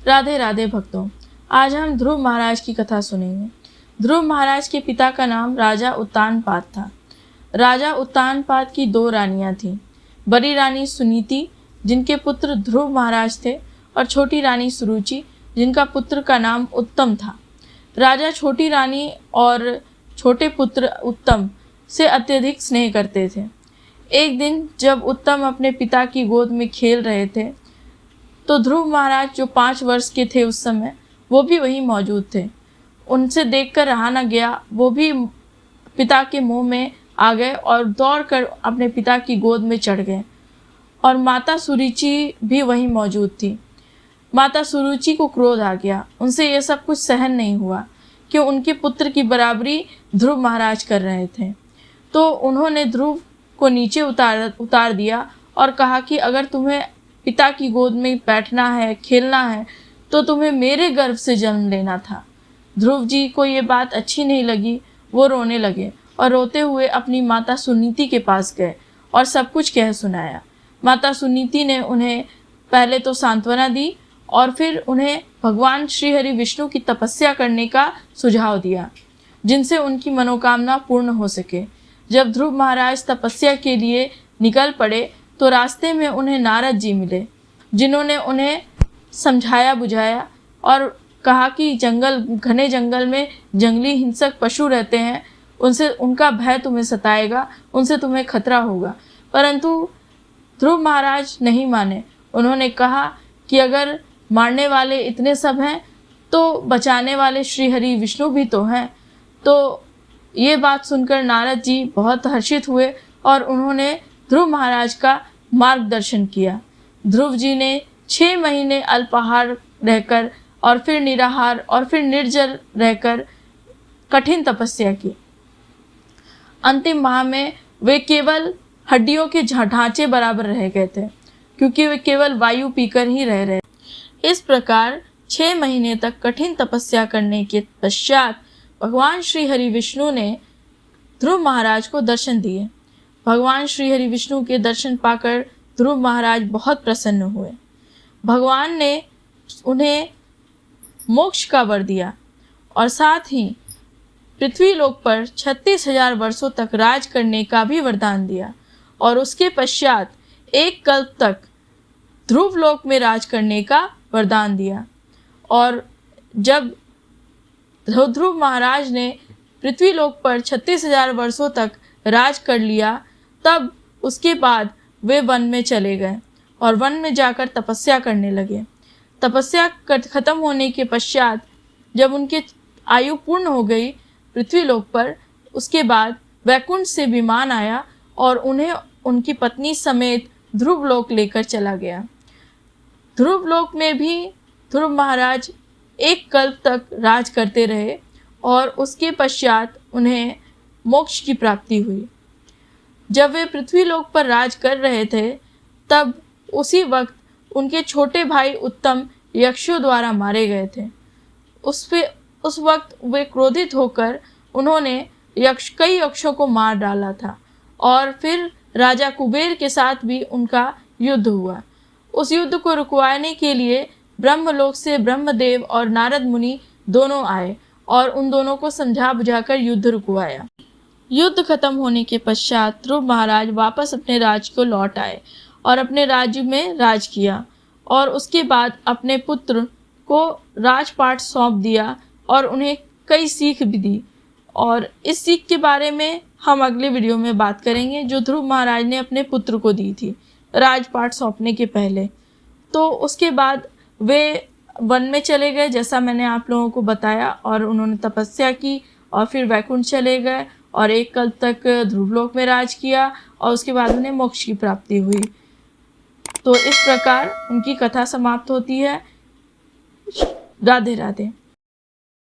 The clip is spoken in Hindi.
राधे राधे भक्तों, आज हम ध्रुव महाराज की कथा सुनेंगे। ध्रुव महाराज के पिता का नाम राजा उत्तानपाद था। राजा उत्तानपाद की 2 रानियां थीं। बड़ी रानी सुनीति, जिनके पुत्र ध्रुव महाराज थे, और छोटी रानी सुरुचि, जिनका पुत्र का नाम उत्तम था। राजा छोटी रानी और छोटे पुत्र उत्तम से अत्यधिक स्नेह करते थे। एक दिन जब उत्तम अपने पिता की गोद में खेल रहे थे, तो ध्रुव महाराज, जो 5 वर्ष के थे उस समय, वो भी वहीं मौजूद थे। उनसे देखकर रहा न गया, वो भी पिता के मुंह में आ गए और दौड़कर अपने पिता की गोद में चढ़ गए। और माता सुरुचि भी वहीं मौजूद थी। माता सुरुचि को क्रोध आ गया। उनसे यह सब कुछ सहन नहीं हुआ कि उनके पुत्र की बराबरी ध्रुव महाराज कर रहे थे। तो उन्होंने ध्रुव को नीचे उतार दिया और कहा कि अगर तुम्हें पिता की गोद में बैठना है, खेलना है, तो तुम्हें मेरे गर्भ से जन्म लेना था। ध्रुव जी को ये बात अच्छी नहीं लगी। वो रोने लगे और रोते हुए अपनी माता सुनीति के पास गए और सब कुछ कह सुनाया। माता सुनीति ने उन्हें पहले तो सांत्वना दी और फिर उन्हें भगवान श्री हरि विष्णु की तपस्या करने का सुझाव दिया, जिनसे उनकी मनोकामना पूर्ण हो सके। जब ध्रुव महाराज तपस्या के लिए निकल पड़े, तो रास्ते में उन्हें नारद जी मिले, जिन्होंने उन्हें समझाया बुझाया और कहा कि घने जंगल में जंगली हिंसक पशु रहते हैं, उनसे उनका भय तुम्हें सताएगा, उनसे तुम्हें खतरा होगा। परंतु ध्रुव महाराज नहीं माने। उन्होंने कहा कि अगर मारने वाले इतने सब हैं, तो बचाने वाले श्री हरि विष्णु भी तो हैं। तो ये बात सुनकर नारद जी बहुत हर्षित हुए और उन्होंने ध्रुव महाराज का मार्गदर्शन किया। ध्रुव जी ने 6 महीने अल्पाहार रहकर और फिर निराहार और फिर निर्जल रहकर कठिन तपस्या की। अंतिम माह में वे केवल हड्डियों के ढांचे बराबर रह गए थे, क्योंकि वे केवल वायु पीकर ही रह रहे। इस प्रकार 6 महीने तक कठिन तपस्या करने के पश्चात भगवान श्री हरि विष्णु ने ध्रुव महाराज को दर्शन दिए। भगवान श्री हरि विष्णु के दर्शन पाकर ध्रुव महाराज बहुत प्रसन्न हुए। भगवान ने उन्हें मोक्ष का वर दिया और साथ ही पृथ्वी लोक पर 36,000 वर्षों तक राज करने का भी वरदान दिया और उसके पश्चात 1 कल्प तक ध्रुव लोक में राज करने का वरदान दिया। और जब ध्रुव महाराज ने पृथ्वी लोक पर 36,000 वर्षों तक राज कर लिया, तब उसके बाद वे वन में चले गए और वन में जाकर तपस्या करने लगे। तपस्या खत्म होने के पश्चात जब उनके आयु पूर्ण हो गई पृथ्वी लोक पर, उसके बाद वैकुंठ से विमान आया और उन्हें उनकी पत्नी समेत ध्रुव लोक लेकर चला गया। ध्रुव लोक में भी ध्रुव महाराज 1 कल्प तक राज करते रहे और उसके पश्चात उन्हें मोक्ष की प्राप्ति हुई। जब वे पृथ्वी लोक पर राज कर रहे थे, तब उसी वक्त उनके छोटे भाई उत्तम यक्षों द्वारा मारे गए थे। उस वक्त वे क्रोधित होकर उन्होंने कई यक्षों को मार डाला था और फिर राजा कुबेर के साथ भी उनका युद्ध हुआ। उस युद्ध को रुकवाने के लिए ब्रह्मलोक से ब्रह्मदेव और नारद मुनि दोनों आए और उन दोनों को समझा बुझाकर युद्ध रुकवाया। युद्ध खत्म होने के पश्चात ध्रुव महाराज वापस अपने राज्य को लौट आए और अपने राज्य में राज किया और उसके बाद अपने पुत्र को राजपाट सौंप दिया और उन्हें कई सीख भी दी। और इस सीख के बारे में हम अगले वीडियो में बात करेंगे, जो ध्रुव महाराज ने अपने पुत्र को दी थी राजपाट सौंपने के पहले। तो उसके बाद वे वन में चले गए, जैसा मैंने आप लोगों को बताया, और उन्होंने तपस्या की और फिर वैकुंठ चले गए और 1 कल्प तक ध्रुवलोक में राज किया और उसके बाद उन्हें मोक्ष की प्राप्ति हुई। तो इस प्रकार उनकी कथा समाप्त होती है। राधे राधे।